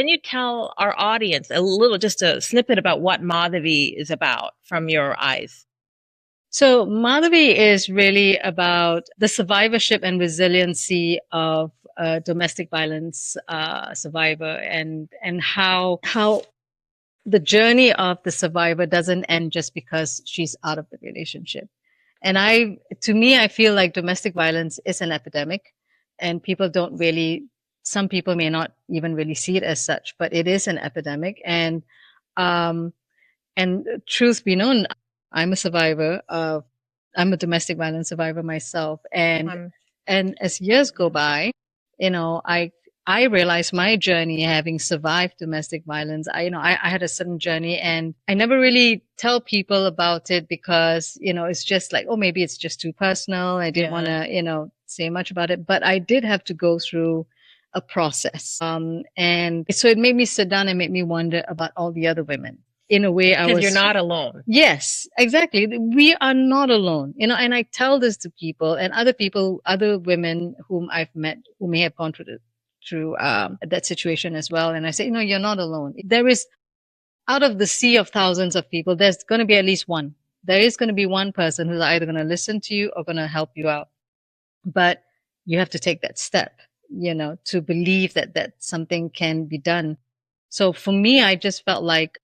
can you tell our audience a little, just a snippet about what Madhavi is about from your eyes? So Madhavi is really about the survivorship and resiliency of a domestic violence survivor, and how the journey of the survivor doesn't end just because she's out of the relationship. And to me, I feel like domestic violence is an epidemic, and people don't really, some people may not even really see it as such, but it is an epidemic. Um, and truth be known, I'm a survivor of, I'm a domestic violence survivor myself. Um, And as years go by, you know, I realized my journey having survived domestic violence. I had a certain journey, and I never really tell people about it because, it's just like, oh, maybe it's just too personal. I didn't want to, say much about it, but I did have to go through a process. And so it made me sit down and made me wonder about all the other women. In a way, I because you're was, not alone. yes, exactly. We are not alone, and I tell this to people and other people, other women whom I've met who may have gone through that situation as well. And I say, you're not alone. There is, out of the sea of thousands of people, there's going to be at least one. There is going to be one person who's either going to listen to you or going to help you out. But you have to take that step, to believe that something can be done. So for me, I just felt like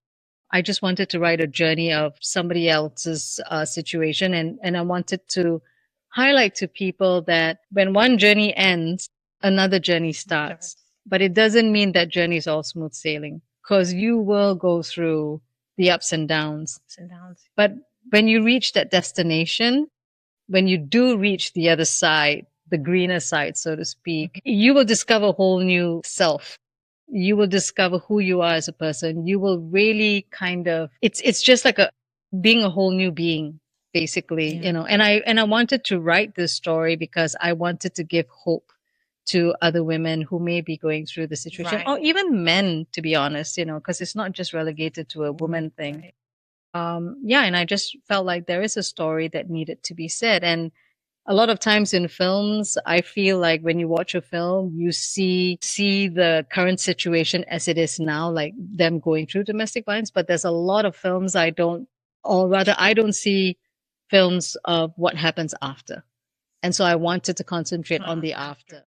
I just wanted to write a journey of somebody else's situation. And I wanted to highlight to people that when one journey ends, another journey starts. But it doesn't mean that journey is all smooth sailing, because you will go through the ups and downs. Ups and downs. But when you reach that destination, when you do reach the other side, the greener side, so to speak, you will discover a whole new self. You will discover who you are as a person. You will really kind of, it's just like being a whole new being, basically, Yeah. and I wanted to write this story because I wanted to give hope to other women who may be going through the situation, Right. or even men, to be honest, because it's not just relegated to a woman thing. Right. Yeah, and I just felt like there is a story that needed to be said. And a lot of times in films, I feel like when you watch a film, you see the current situation as it is now, like them going through domestic violence. But there's a lot of films I don't, or rather, I don't see films of what happens after. And so I wanted to concentrate on the after.